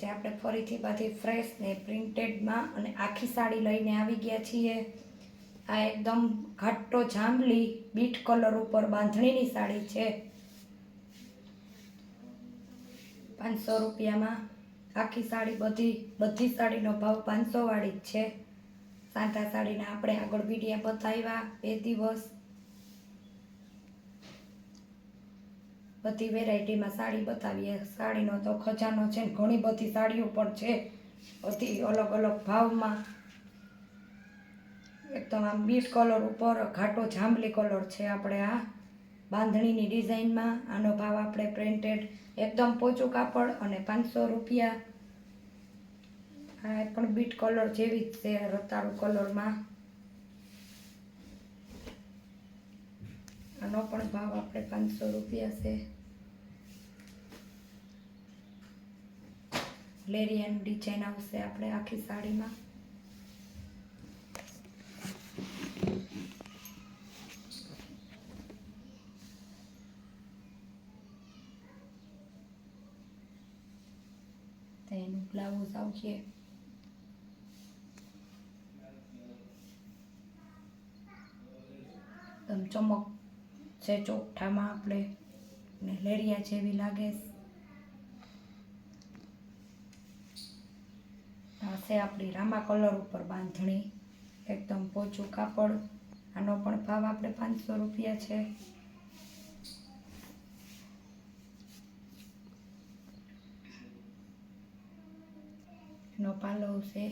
આજે આપણે ફરીથી પાછી ફ્રેશ ને પ્રિન્ટેડમાં અને આખી સાડી લઈને આવી ગયા છીએ। આ એકદમ ઘાટો જાંબલી બીટ કલર ઉપર બાંધણીની સાડી છે। 500 રૂપિયામાં આખી સાડી, બધી સાડીનો ભાવ 500 વાળી જ છે। સાંતા સાડીના આપણે આગળ વિડીયો બતાવ્યા 2 દિવસ। બધી વેરાયટીમાં સાડી બતાવીએ। સાડીનો તો ખજાનો છે, ઘણી બધી સાડીઓ પણ છે, બધી અલગ અલગ ભાવમાં। એકદમ આમ બીટ કલર ઉપર ઘાટો જાંબલી કલર છે આપણે આ બાંધણીની ડિઝાઇનમાં। આનો ભાવ આપણે પ્રિન્ટેડ એકદમ પોચું કાપડ અને 500 રૂપિયા। આ પણ બીટ કલર જેવી જ છે, રતાળુ કલરમાં। આનો પણ ભાવ આપણે 500 રૂપિયા છે। લેરિયાની ડિઝાઇન આવશે આપણે આખી સાડીમાં। તો એનું બ્લાઉઝ આવશે એકદમ ચમક છે ચોકઠામાં આપણે, ને લેરિયા જેવી લાગે। આ છે આપણી રામા કલર ઉપર બાંધણી, એકદમ પોચું કાપડ। આનો પણ ભાવ આપણે 500 રૂપિયા છે। એનો પાલવ છે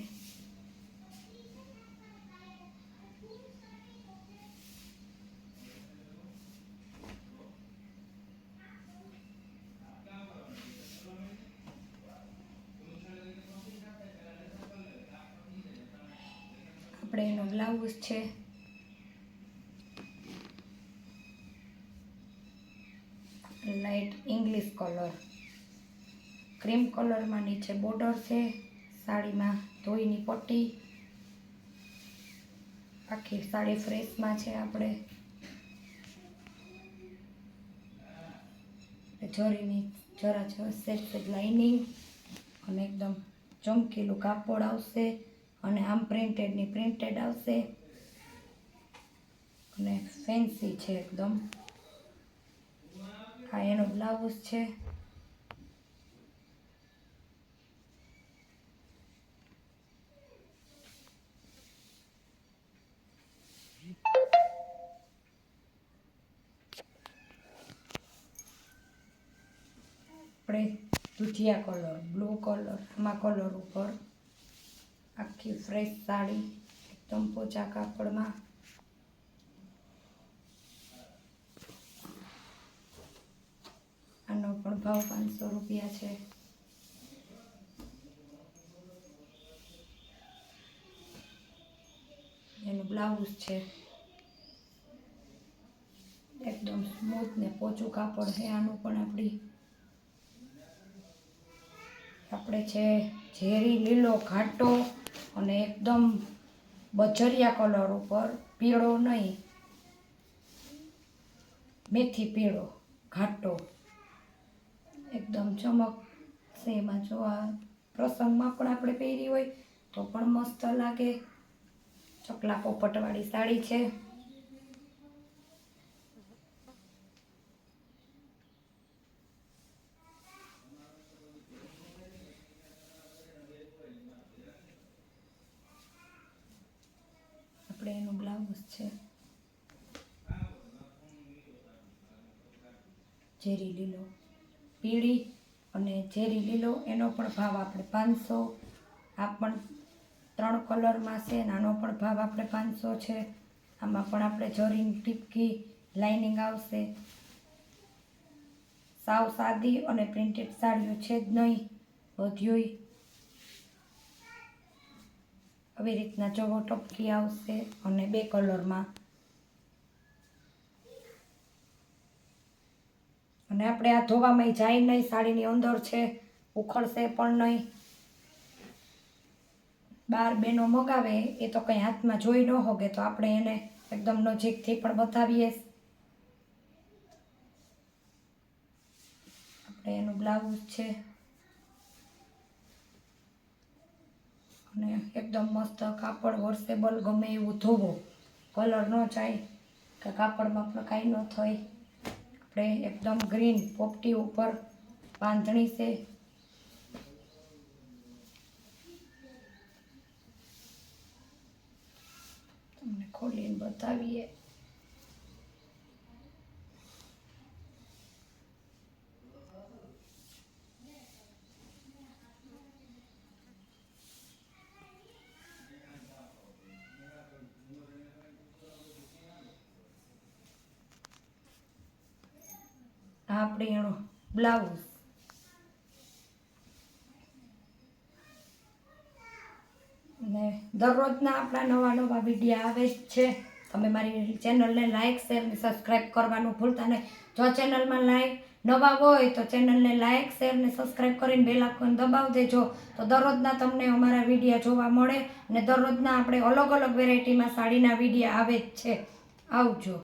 આપણે, એનો બ્લાઉઝ છે લાઇટ ઇંગ્લિશ કલર, ક્રીમ કલરમાં નીચે બોર્ડર છે। સાડીમાં ધોઈની પટ્ટી, આખી સાડી ફ્રેશમાં છે આપણે। જરીની જરા સેજ લાઇનિંગ અને એકદમ ચમકીલું કાપડ આવશે, અને આમ પ્રિન્ટેડની પ્રિન્ટેડ આવશે અને ફેન્સી છે એકદમ। આ એનો બ્લાઉઝ છે। આપણે દુધિયા કલર, બ્લુ કલર, આમાં કલર ઉપર આખી ફ્રેશ સાડી એકદમ પોચા કાપડમાં। આનો પણ ભાવ 500 રૂપિયા છે। એનું બ્લાઉઝ છે એકદમ સ્મૂથ ને પોચું કાપડ છે। આનું પણ આપણે છે ઝેરી લીલો ઘાટો અને એકદમ બજરિયા કલર ઉપર, પીળો નહીં, મેથી પીળો ઘાટો, એકદમ ચમક છે એમાં। જો આ પ્રસંગમાં પણ આપણે પહેરી હોય તો પણ મસ્ત લાગે। ચકલા પોપટવાળી સાડી છે। આપણે એનું બ્લાઉઝ છે ઝેરી લીલો, પીળી અને ઝેરી લીલો। એનો પણ ભાવ આપણે 500। આ પણ 3 કલરમાં છે, આનો પણ ભાવ આપણે 500 છે। આમાં પણ આપણે જરીની ટીપકી લાઇનિંગ આવશે। સાવ સાદી અને પ્રિન્ટેડ સાડીઓ છે જ નહીં, બધીય આવી રીતના જોવો ટપકી આવશે અને 2 કલરમાં। અને આપણે આ ધોવામાં જાય નહીં, સાડીની અંદર છે, ઉખડશે પણ નહીં। બાર બેનો મગાવે એ તો કંઈ હાથમાં જોઈ ન હોગે, તો આપણે એને એકદમ નજીકથી પણ બતાવીએ। આપણે એનું બ્લાઉઝ છે અને એકદમ મસ્ત કાપડ વોશેબલ ગમે એવું ધોવો, કલર ન જાય કે કાપડમાં પણ કાંઈ ન થાય. આપણે એકદમ ગ્રીન પોપટી ઉપર બાંધણી છે. તમને ખોલીને બતાવીએ. આ આપણે એનો બ્લાઉઝ. અને દરરોજના આપણા નવા નવા વિડીયો આવે જ છે. તમે મારી ચેનલને લાઇક શેર ને સબસ્ક્રાઈબ કરવાનું ભૂલતા નહીં. જો ચેનલમાં નવા હોય તો ચેનલને લાઇક શેર ને સબસ્ક્રાઈબ કરીને બેલ આઇકોન દબાવી દેજો. તો દરરોજના તમને અમારા વિડીયો જોવા મળે. અને દરરોજના આપણે અલગ અલગ વેરાયટીમાં સાડીના વિડીયો આવે જ છે. આવજો.